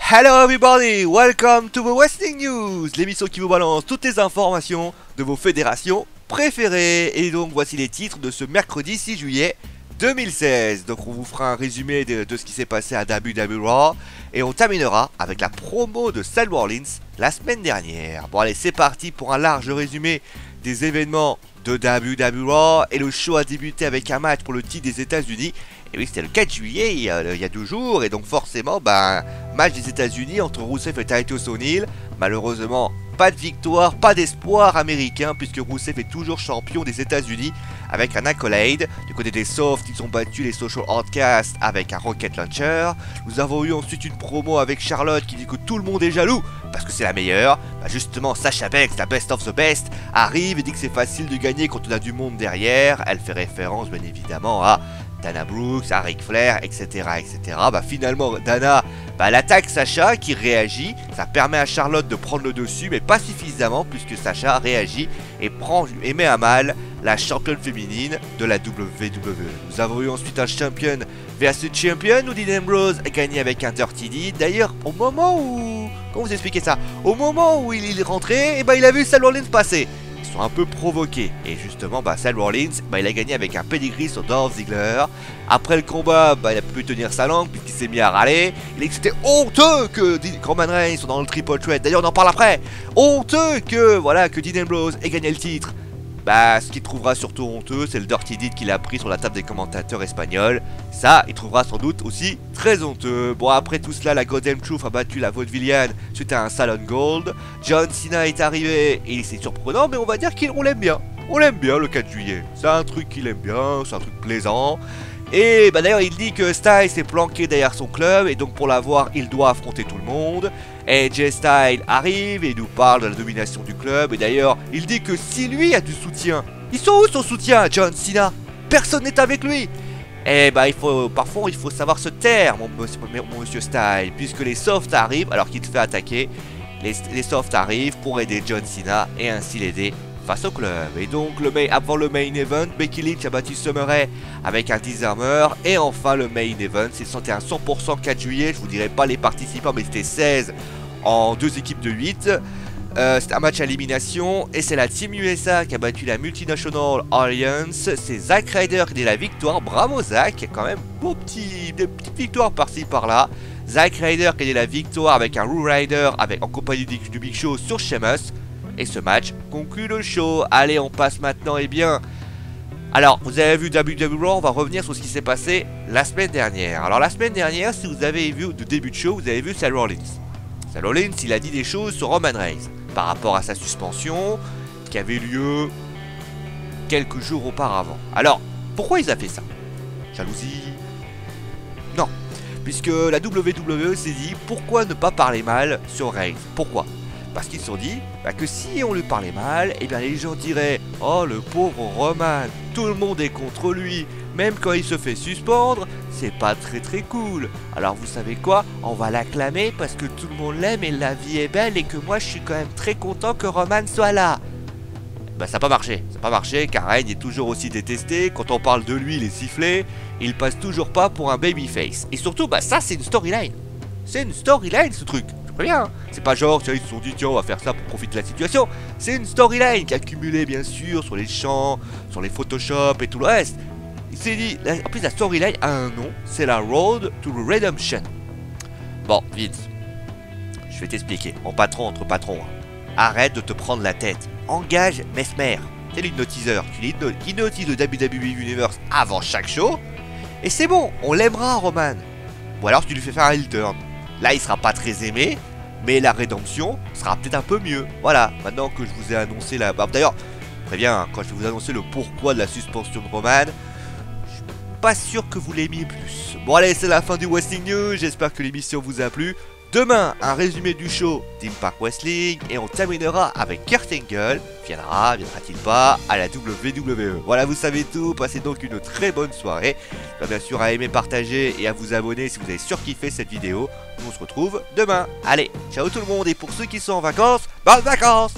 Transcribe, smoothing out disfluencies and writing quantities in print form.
Hello everybody, welcome to the Wrestling News, l'émission qui vous balance toutes les informations de vos fédérations préférées. Et donc voici les titres de ce mercredi 6 juillet 2016. Donc on vous fera un résumé de ce qui s'est passé à WWE Raw. Et on terminera avec la promo de Seth Rollins la semaine dernière. Bon allez, c'est parti pour un large résumé des événements de WWE Raw. Et le show a débuté avec un match pour le titre des États-Unis. Et oui, c'était le 4 juillet, il y a 2 jours. Et donc forcément, match des États-Unis entre Rusev et Titus O'Neil. Malheureusement, pas de victoire, pas d'espoir américain, puisque Rusev est toujours champion des États-Unis avec un accolade. Du côté des Softs, ils ont battu les Social Outcasts avec un Rocket Launcher. Nous avons eu ensuite une promo avec Charlotte qui dit que tout le monde est jaloux parce que c'est la meilleure. Justement, Sasha Banks, la best of the best, arrive et dit que c'est facile de gagner quand on a du monde derrière. Elle fait référence bien évidemment à Dana Brooks, à Ric Flair, etc. etc. Finalement, Dana, elle attaque Sasha qui réagit. Ça permet à Charlotte de prendre le dessus, mais pas suffisamment puisque Sasha réagit et met à mal la championne féminine de la WWE. Nous avons eu ensuite un champion versus champion où Dean Ambrose a gagné avec un Dirty Deed. D'ailleurs, au moment où... Comment vous expliquez ça? Au moment où il est rentré, il a vu Seth Rollins passer. Un peu provoqué et justement Seth Rollins il a gagné avec un pedigree sur Dolph Ziggler. Après le combat il a pu tenir sa langue puisqu'il s'est mis à râler. Il a dit que c'était honteux que Roman Reigns soit dans le triple threat, d'ailleurs on en parle après. Honteux que que Dean Ambrose ait gagné le titre. Ce qu'il trouvera surtout honteux, c'est le Dirty Deed qu'il a pris sur la table des commentateurs espagnols. Ça, il trouvera sans doute aussi très honteux. Bon, après tout cela, la Goddamn Truth a battu la Vaudevilliane suite à un Salon Gold. John Cena est arrivé et c'est surprenant, mais on va dire qu'on l'aime bien. On l'aime bien le 4 juillet. C'est un truc qu'il aime bien, c'est un truc plaisant. Et d'ailleurs, il dit que Styles est planqué derrière son club et donc pour l'avoir, il doit affronter tout le monde. AJ Styles arrive et nous parle de la domination du club. Et d'ailleurs, il dit que si lui a du soutien, ils sont où son soutien, John Cena? Personne n'est avec lui. Et parfois il faut savoir se taire, mon monsieur Styles, puisque les Softs arrivent alors qu'il te fait attaquer. Les Softs arrivent pour aider John Cena et ainsi l'aider face au club. Et donc avant le main event, Becky Lynch a battu Summer Rae avec un disarmer. Et enfin le main event, c'était un 100% 4 juillet. Je vous dirai pas les participants, mais c'était 16 en 2 équipes de 8. C'était un match à élimination. Et c'est la Team USA qui a battu la Multinational Alliance. C'est Zack Ryder qui a la victoire. Bravo Zack, quand même des petites victoires par-ci par-là. Zack Ryder qui a la victoire avec un Raw Rider en compagnie du Big Show sur Sheamus. Et ce match conclut le show. Allez, on passe maintenant, alors, vous avez vu WWE Raw, on va revenir sur ce qui s'est passé la semaine dernière. Alors, la semaine dernière, si vous avez vu de début de show, vous avez vu Seth Rollins. Seth Rollins, il a dit des choses sur Roman Reigns par rapport à sa suspension qui avait lieu quelques jours auparavant. Alors, pourquoi il a fait ça? Jalousie? Non. Puisque la WWE s'est dit, pourquoi ne pas parler mal sur Reigns? Pourquoi? Parce qu'ils se sont dit que si on lui parlait mal, les gens diraient « Oh, le pauvre Roman, tout le monde est contre lui, même quand il se fait suspendre, c'est pas très cool. Alors vous savez quoi? On va l'acclamer parce que tout le monde l'aime et la vie est belle et que moi je suis quand même très content que Roman soit là. » Ça n'a pas marché, car Reigns est toujours aussi détesté, quand on parle de lui il est sifflé, il passe toujours pas pour un babyface. Et surtout, ça c'est une storyline. C'est une storyline ce truc. Bien. C'est pas genre, ils se sont dit, tiens, on va faire ça pour profiter de la situation. C'est une storyline qui a accumulé, bien sûr, sur les chants, sur les Photoshop et tout le reste. Il s'est dit, en plus, la storyline a un nom, c'est la Road to Redemption. Bon, Vince, je vais t'expliquer. Entre patrons, arrête de te prendre la tête. Engage Mesmer. C'est l'hypnotiseur. Tu hypnotises le WWE Universe avant chaque show. Et c'est bon, on l'aimera, Roman. Ou alors, tu lui fais faire un heel turn. Là, il sera pas très aimé, mais la rédemption sera peut-être un peu mieux. Voilà, maintenant que je vous ai annoncé la... D'ailleurs, je préviens, quand je vais vous annoncer le pourquoi de la suspension de Roman, je suis pas sûr que vous l'aimiez plus. Bon, allez, c'est la fin du Wrestling News. J'espère que l'émission vous a plu. Demain, un résumé du show d'Impact Wrestling et on terminera avec Kurt Angle. Viendra-t-il pas à la WWE? Voilà, vous savez tout. Passez donc une très bonne soirée. Bien sûr à aimer, partager et à vous abonner si vous avez surkiffé cette vidéo. Nous on se retrouve demain. Allez, ciao tout le monde et pour ceux qui sont en vacances, bonnes vacances!